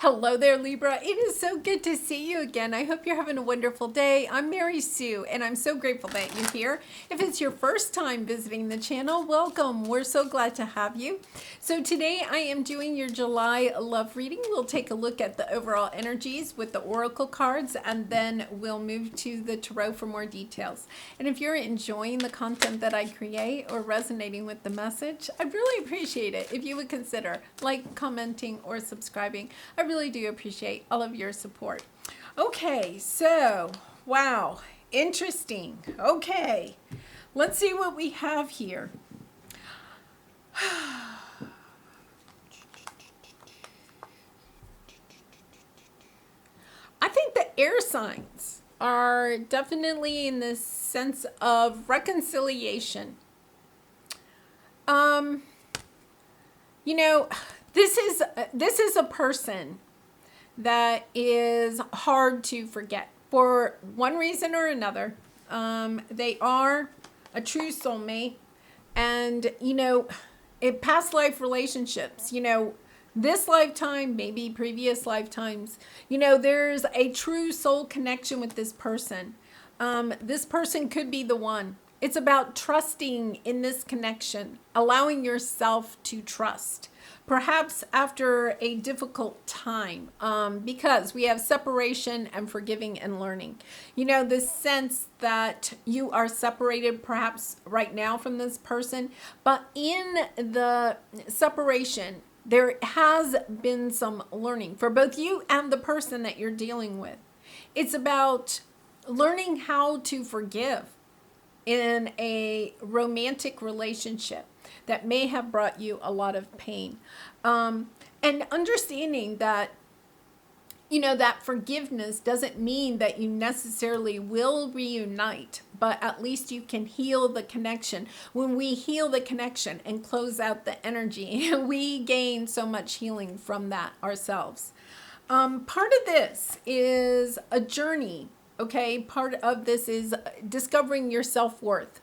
Hello there, Libra. It is so good to see you again. I hope you're having a wonderful day. I'm Mary Sue, and I'm so grateful that you're here. If it's your first time visiting the channel, welcome. We're so glad to have you. So today I am doing your July love reading. We'll take a look at the overall energies with the oracle cards, and then we'll move to the tarot for more details. And if you're enjoying the content that I create or resonating with the message, I'd really appreciate it if you would consider like, commenting, or subscribing. I really do appreciate all of your support. Okay, so, wow, interesting. Okay, let's see what we have here. I think the air signs are definitely in the sense of reconciliation. You know, this is a person that is hard to forget for one reason or another. They are a true soulmate, and in past life relationships, this lifetime, maybe previous lifetimes, there's a true soul connection with this person. This person could be the one. It's about trusting in this connection, allowing yourself to trust. Perhaps after a difficult time, because we have separation and forgiving and learning. The sense that you are separated perhaps right now from this person, but in the separation, there has been some learning for both you and the person that you're dealing with. It's about learning how to forgive in a romantic relationship that may have brought you a lot of pain. And understanding that, that forgiveness doesn't mean that you necessarily will reunite, but at least you can heal the connection. When we heal the connection and close out the energy, we gain so much healing from that ourselves. Part of this is a journey. Okay, part of this is discovering your self-worth.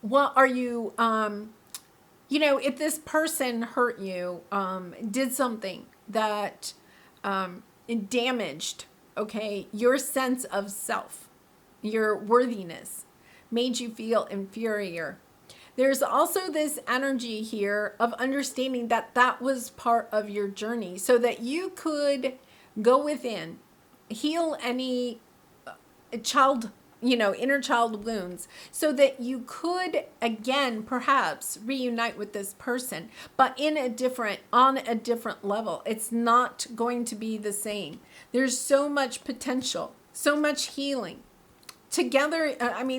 What are you, if this person hurt you, did something that damaged, okay, your sense of self, your worthiness, made you feel inferior. There's also this energy here of understanding that that was part of your journey so that you could go within, heal any inner child wounds, so that you could again perhaps reunite with this person, but on a different level. It's not going to be the same. There's so much potential, so much healing together.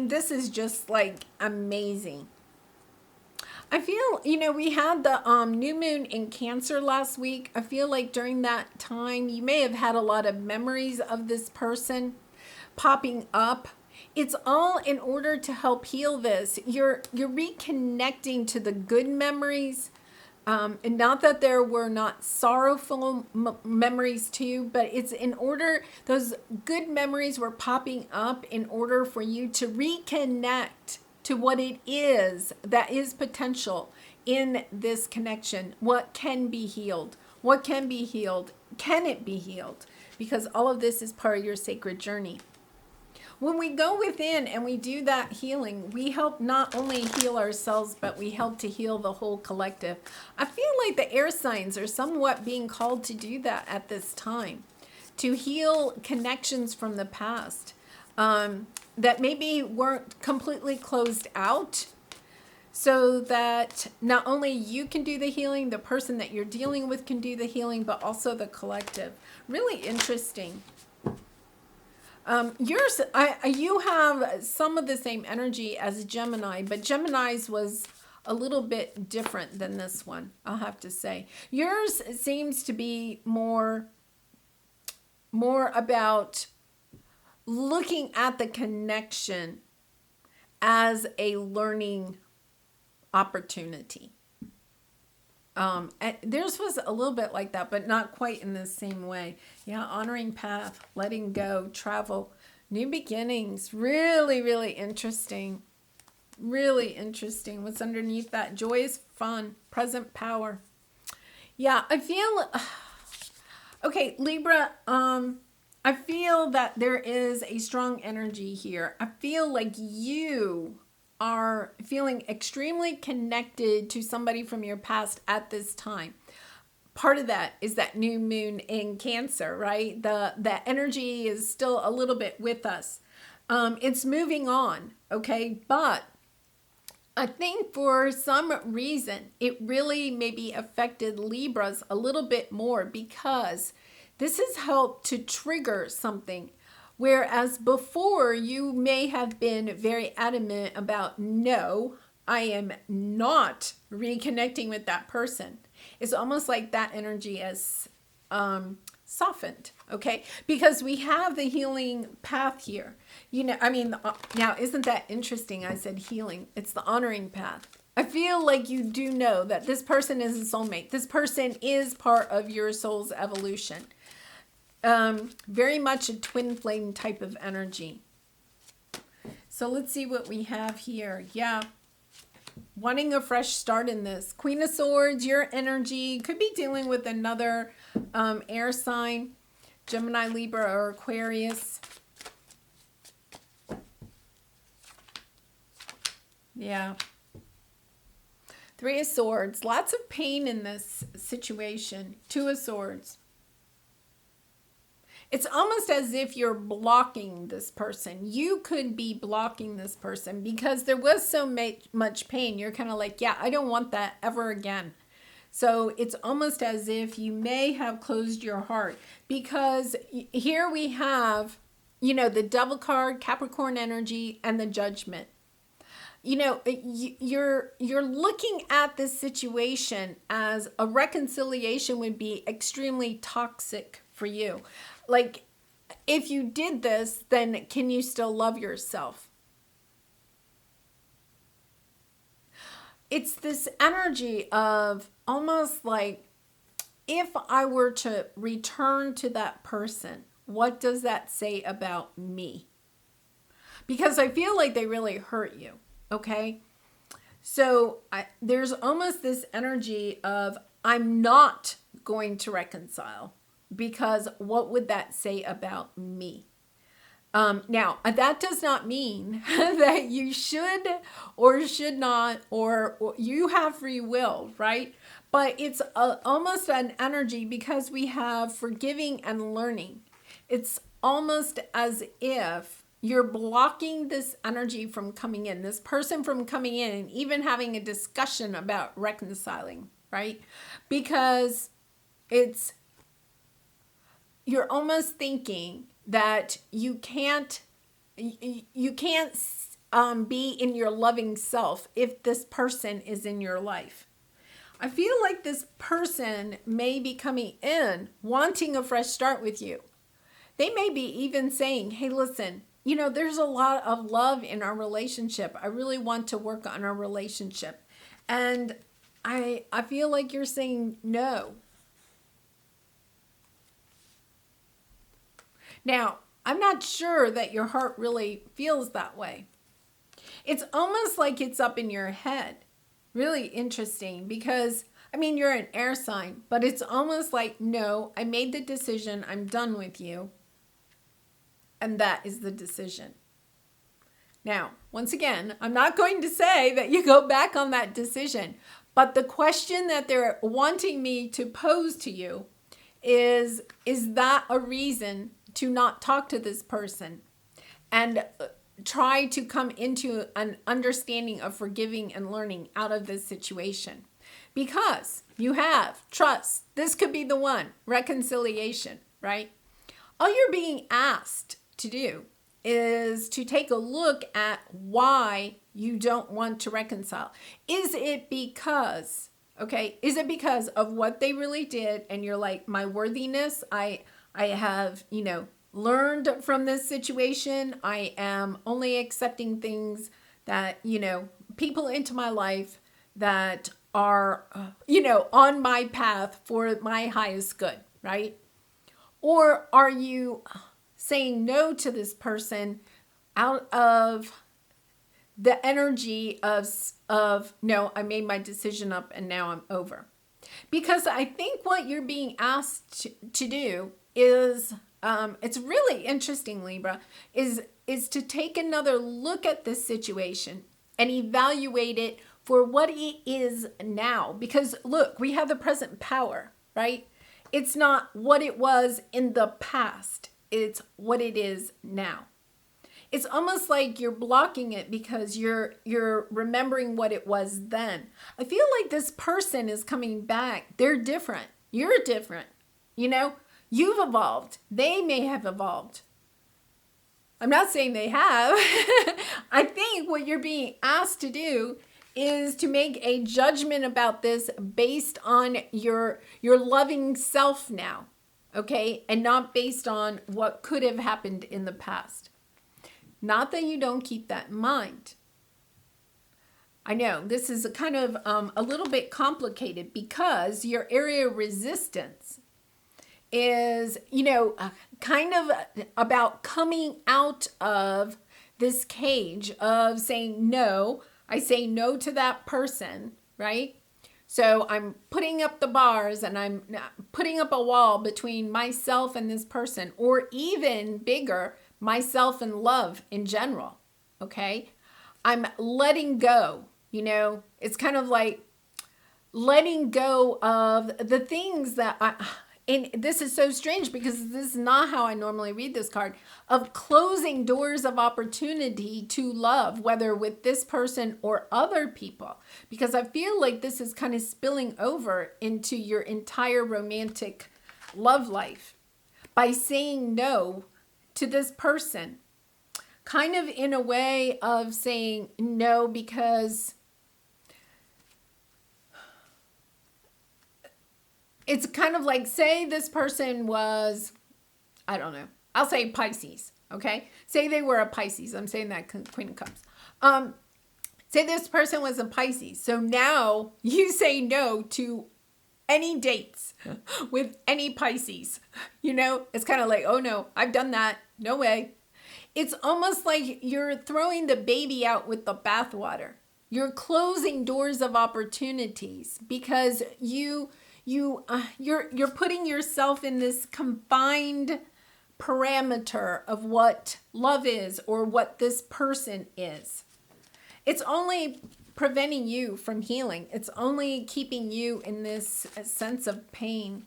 This is just like amazing. I feel, we had the new moon in Cancer last week. I feel like during that time, you may have had a lot of memories of this person popping up. It's all in order to help heal this. You're reconnecting to the good memories. And not that there were not sorrowful memories too, but it's in order, those good memories were popping up in order for you to reconnect to what it is that is potential in this connection. What can be healed? What can be healed? Can it be healed? Because all of this is part of your sacred journey. When we go within and we do that healing, we help not only heal ourselves, but we help to heal the whole collective. I feel like the air signs are somewhat being called to do that at this time, to heal connections from the past. That maybe weren't completely closed out, so that not only you can do the healing, the person that you're dealing with can do the healing, but also the collective. Really interesting. You have some of the same energy as Gemini, but Gemini's was a little bit different than this one, I'll have to say. Yours seems to be more about looking at the connection as a learning opportunity. Theirs was a little bit like that, but not quite in the same way. Yeah, honoring path, letting go, travel, new beginnings. Really, really interesting. Really interesting. What's underneath that? Joy is fun, present power. Yeah, I feel Okay, Libra, I feel that there is a strong energy here. I feel like you are feeling extremely connected to somebody from your past at this time. Part of that is that new moon in Cancer, right? The energy is still a little bit with us. It's moving on, okay? But I think for some reason it really maybe affected Libras a little bit more because this has helped to trigger something. Whereas before you may have been very adamant about, no, I am not reconnecting with that person. It's almost like that energy is softened, okay? Because we have the healing path here. Now, isn't that interesting? I said healing. It's the honoring path. I feel like you do know that this person is a soulmate. This person is part of your soul's evolution. Very much a twin flame type of energy. So let's see what we have here. Yeah. Wanting a fresh start in this. Queen of Swords, your energy could be dealing with another air sign, Gemini, Libra, or Aquarius. Yeah. Three of Swords, lots of pain in this situation. Two of Swords. It's almost as if you're blocking this person. You could be blocking this person because there was so much pain. You're kind of like, yeah, I don't want that ever again. So it's almost as if you may have closed your heart because here we have, the Devil card, Capricorn energy, and the Judgment. You're looking at this situation as a reconciliation would be extremely toxic for you. Like, if you did this, then can you still love yourself? It's this energy of almost like, if I were to return to that person, what does that say about me? Because I feel like they really hurt you, okay? So there's almost this energy of, I'm not going to reconcile. Because what would that say about me? Now, that does not mean that you should or should not, or you have free will, right? But it's almost an energy because we have forgiving and learning. It's almost as if you're blocking this energy from coming in, this person from coming in and even having a discussion about reconciling, right? Because you're almost thinking that you can't be in your loving self if this person is in your life. I feel like this person may be coming in wanting a fresh start with you. They may be even saying, hey, listen, there's a lot of love in our relationship. I really want to work on our relationship. And I feel like you're saying no. Now, I'm not sure that your heart really feels that way. It's almost like it's up in your head. Really interesting because, you're an air sign, but it's almost like, no, I made the decision. I'm done with you. And that is the decision. Now, once again, I'm not going to say that you go back on that decision, but the question that they're wanting me to pose to you is that a reason to not talk to this person and try to come into an understanding of forgiving and learning out of this situation? Because you have trust. This could be the one, reconciliation, right? All you're being asked to do is to take a look at why you don't want to reconcile. Is it because of what they really did and you're like, my worthiness, I have, learned from this situation. I am only accepting things that, people into my life that are, on my path for my highest good, right? Or are you saying no to this person out of the energy of no, I made my decision up and now I'm over? Because I think what you're being asked to do is, it's really interesting, Libra, is to take another look at this situation and evaluate it for what it is now. Because look, we have the present power, right? It's not what it was in the past. It's what it is now. It's almost like you're blocking it because you're remembering what it was then. I feel like this person is coming back. They're different. You're different. You know, you've evolved. They may have evolved. I'm not saying they have. I think what you're being asked to do is to make a judgment about this based on your loving self now, okay? And not based on what could have happened in the past. Not that you don't keep that in mind. I know this is a kind of a little bit complicated because your area of resistance is, kind of about coming out of this cage of saying no. I say no to that person, right? So I'm putting up the bars and I'm putting up a wall between myself and this person, or even bigger, myself and love in general, okay? I'm letting go, it's kind of like letting go of the things that and this is so strange because this is not how I normally read this card, of closing doors of opportunity to love, whether with this person or other people, because I feel like this is kind of spilling over into your entire romantic love life by saying no to this person, kind of in a way of saying no because it's kind of like, say this person was, I don't know, I'll say Pisces, okay? Say they were a Pisces. I'm saying that Queen of Cups. Say this person was a Pisces. So now you say no to any dates with any Pisces. It's kind of like, oh no, I've done that. No way. It's almost like you're throwing the baby out with the bathwater. You're closing doors of opportunities because you're putting yourself in this confined parameter of what love is or what this person is. It's only preventing you from healing. It's only keeping you in this sense of pain.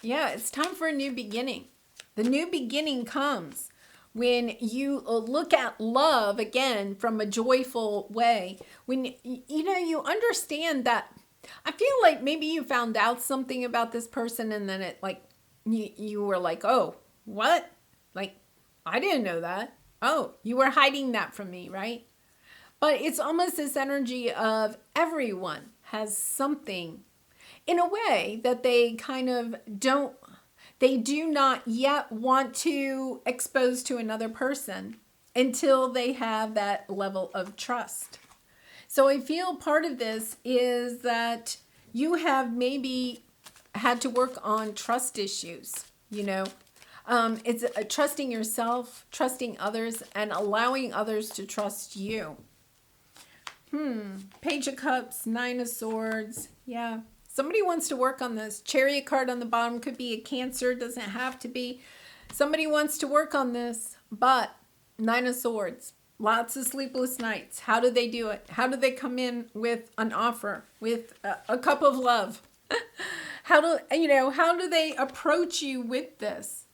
It's time for a new beginning. The new beginning comes when you look at love again from a joyful way. When you understand that. I feel like maybe you found out something about this person and then it like you were like, oh, what? Like, I didn't know that. Oh, you were hiding that from me, right? But it's almost this energy of everyone has something in a way that they kind of they do not yet want to expose to another person until they have that level of trust. So I feel part of this is that you have maybe had to work on trust issues, It's trusting yourself, trusting others, and allowing others to trust you. Page of Cups, Nine of Swords. Yeah. Somebody wants to work on this. Chariot card on the bottom could be a Cancer. Doesn't have to be. Somebody wants to work on this. But Nine of Swords. Lots of sleepless nights. How do they do it? How do they come in with an offer? With a cup of love? How do they approach you with this?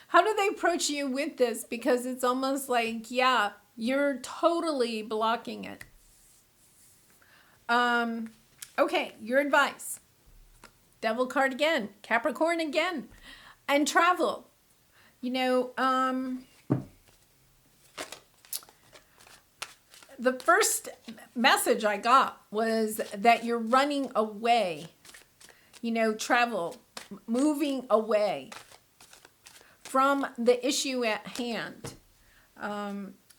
How do they approach you with this? Because it's almost like, yeah, you're totally blocking it. Okay, your advice. Devil card again. Capricorn again. And travel. The first message I got was that you're running away. Travel. Moving away from the issue at hand.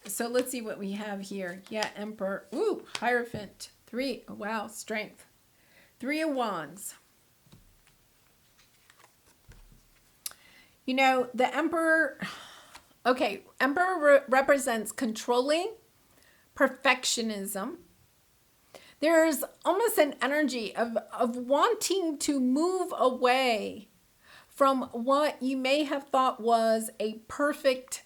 So let's see what we have here. Yeah, Emperor. Ooh, Hierophant. 3. Wow, Strength. 3 of Wands. The Emperor. Okay, Emperor represents controlling, perfectionism. There's almost an energy of wanting to move away from what you may have thought was a perfect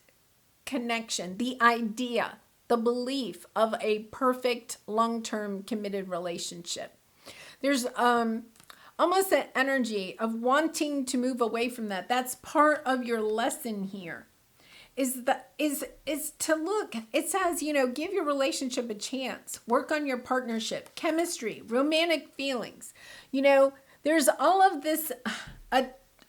connection, the idea, the belief of a perfect long-term committed relationship. There's almost an energy of wanting to move away from that. That's part of your lesson here. Is to look, it says, give your relationship a chance, work on your partnership, chemistry, romantic feelings. There's all of this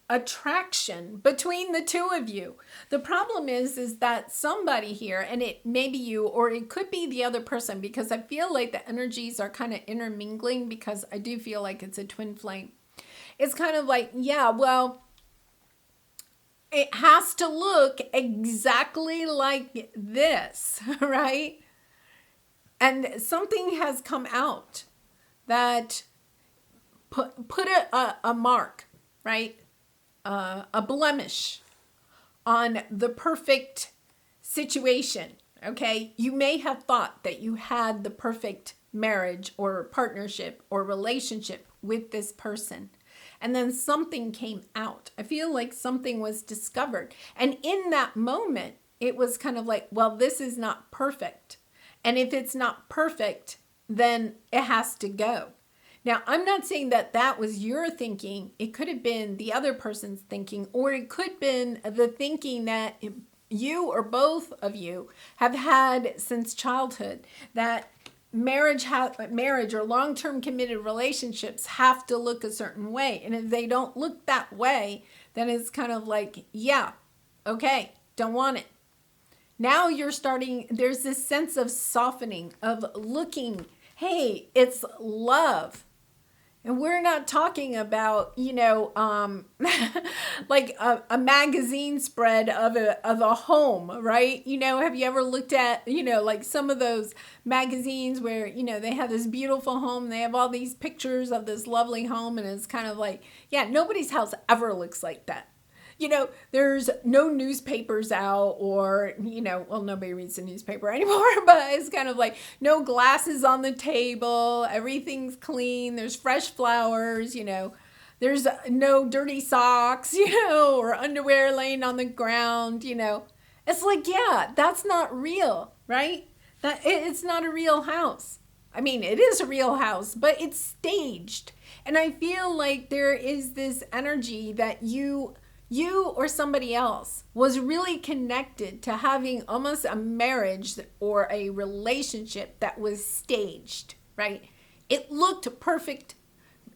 attraction between the two of you. The problem is that somebody here, and it may be you, or it could be the other person, because I feel like the energies are kind of intermingling, because I do feel like it's a twin flame. It's kind of like, yeah, well, it has to look exactly like this, right? And something has come out that put a mark, right? A blemish on the perfect situation, okay? You may have thought that you had the perfect marriage or partnership or relationship with this person. And then something came out. I feel like something was discovered. And in that moment, it was kind of like, well, this is not perfect. And if it's not perfect, then it has to go. Now, I'm not saying that that was your thinking. It could have been the other person's thinking, or it could have been the thinking that you or both of you have had since childhood, that marriage or long-term committed relationships have to look a certain way. And if they don't look that way, then it's kind of like, yeah, okay, don't want it. Now you're starting, there's this sense of softening, of looking, hey, it's love. And we're not talking about, like a magazine spread of a home, right? Have you ever looked at, like some of those magazines where, they have this beautiful home, they have all these pictures of this lovely home, and it's kind of like, yeah, nobody's house ever looks like that. There's no newspapers out, or, well, nobody reads the newspaper anymore, but it's kind of like no glasses on the table, everything's clean, there's fresh flowers, there's no dirty socks, or underwear laying on the ground, It's like, yeah, that's not real, right? It's not a real house. I mean, it is a real house, but it's staged. And I feel like there is this energy that you or somebody else was really connected to having almost a marriage or a relationship that was staged, right? It looked perfect.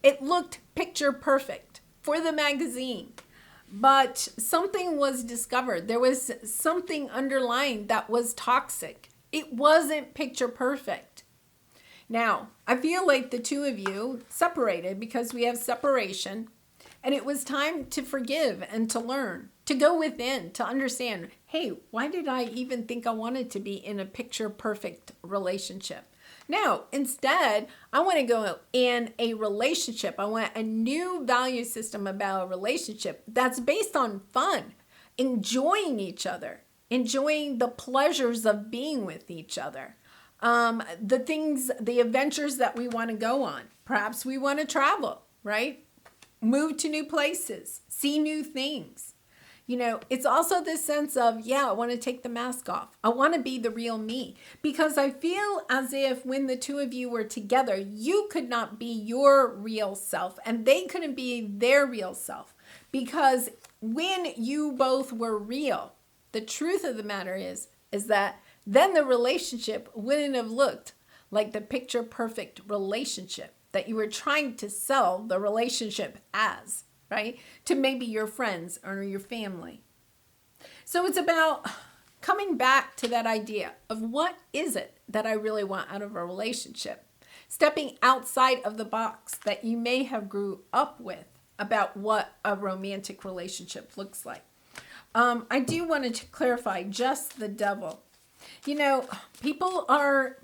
It looked picture perfect for the magazine, but something was discovered. There was something underlying that was toxic. It wasn't picture perfect. Now, I feel like the two of you separated because we have separation. And it was time to forgive and to learn, to go within, to understand, hey, why did I even think I wanted to be in a picture perfect relationship? No, instead, I want to go in a relationship. I want a new value system about a relationship that's based on fun, enjoying each other, enjoying the pleasures of being with each other. The adventures that we want to go on. Perhaps we want to travel, right? Move to new places, see new things. It's also this sense of, yeah, I want to take the mask off. I want to be the real me, because I feel as if when the two of you were together, you could not be your real self and they couldn't be their real self, because when you both were real, the truth of the matter is that then the relationship wouldn't have looked like the picture perfect relationship that you were trying to sell the relationship as, right? To maybe your friends or your family. So it's about coming back to that idea of what is it that I really want out of a relationship? Stepping outside of the box that you may have grew up with about what a romantic relationship looks like. I do want to clarify just the devil. People are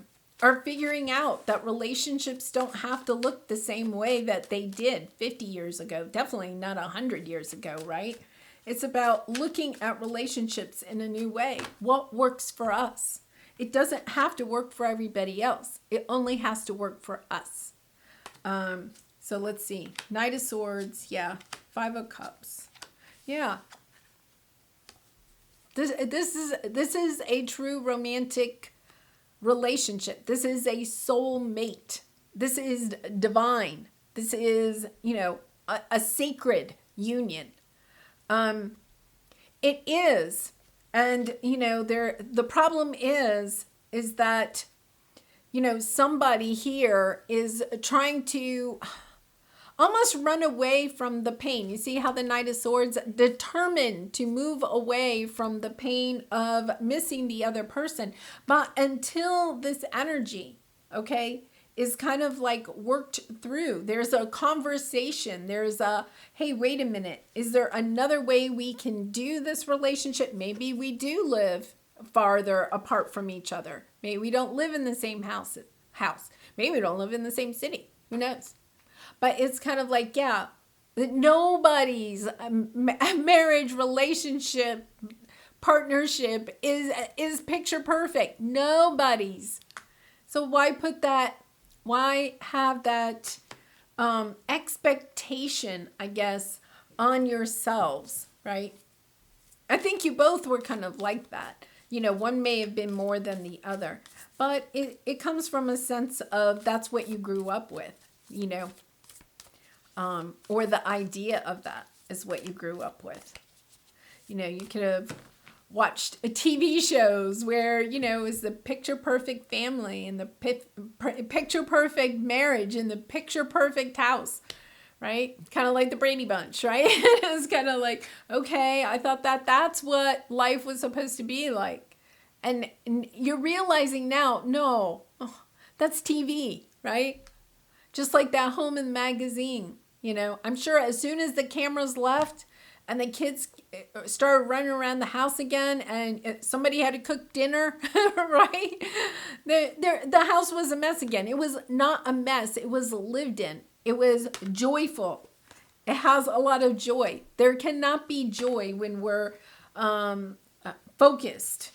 figuring out that relationships don't have to look the same way that they did 50 years ago, definitely not 100 years ago, right? It's about looking at relationships in a new way. What works for us? It doesn't have to work for everybody else. It only has to work for us. So let's see. Knight of Swords. Yeah. Five of Cups. Yeah. This is a true romantic relationship. This is a soul mate. This is divine. This is, a sacred union. It is. And, the problem is that, somebody here is trying to almost run away from the pain. You see how the Knight of Swords determined to move away from the pain of missing the other person. But until this energy, okay, is kind of like worked through, there's a conversation, there's a, hey, wait a minute, is there another way we can do this relationship? Maybe we do live farther apart from each other. Maybe we don't live in the same house. Maybe we don't live in the same city. Who knows? But it's kind of like, yeah, nobody's marriage, relationship, partnership is picture perfect. Nobody's. So why put that? Why have that expectation, I guess, on yourselves, right? I think you both were kind of like that. One may have been more than the other. But it comes from a sense of that's what you grew up with, or the idea of that is what you grew up with. You could have watched TV shows where, is the picture perfect family and the picture perfect marriage and the picture perfect house, right? Kind of like the Brady Bunch, right? It's kind of like, okay, I thought that's what life was supposed to be like. And you're realizing now, no, that's TV, right? Just like that Home and Magazine, I'm sure as soon as the cameras left and the kids started running around the house again and somebody had to cook dinner, right? The house was a mess again. It was not a mess. It was lived in. It was joyful. It has a lot of joy. There cannot be joy when we're focused,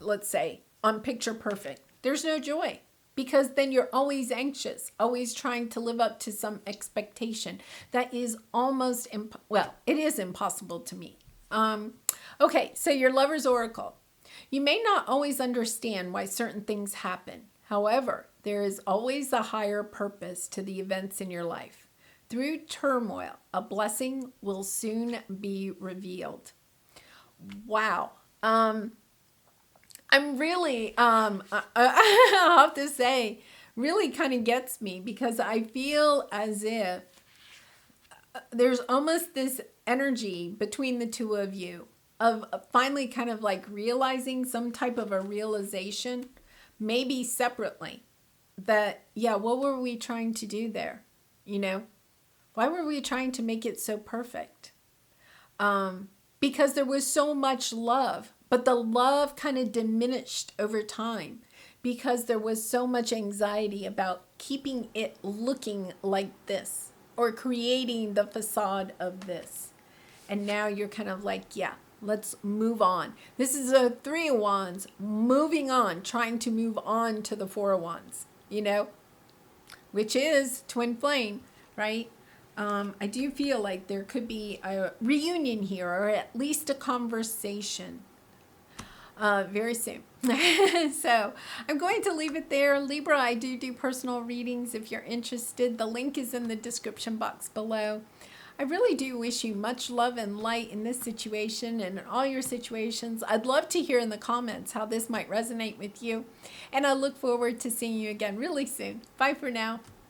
let's say, on picture perfect. There's no joy. Because then you're always anxious, always trying to live up to some expectation that is almost, it is impossible to me. Okay, so your Lover's Oracle. You may not always understand why certain things happen. However, there is always a higher purpose to the events in your life. Through turmoil, a blessing will soon be revealed. Wow. I'm really, I have to say, really kind of gets me because I feel as if there's almost this energy between the two of you of finally kind of like realizing some type of a realization, maybe separately, that, yeah, what were we trying to do there? Why were we trying to make it so perfect? Because there was so much love. But the love kind of diminished over time because there was so much anxiety about keeping it looking like this or creating the facade of this. And now you're kind of like, yeah, let's move on. This is a Three of Wands, moving on, trying to move on to the Four of Wands, which is twin flame, right? I do feel like there could be a reunion here or at least a conversation. Very soon. So I'm going to leave it there. Libra, I do personal readings if you're interested. The link is in the description box below. I really do wish you much love and light in this situation and in all your situations. I'd love to hear in the comments how this might resonate with you. And I look forward to seeing you again really soon. Bye for now.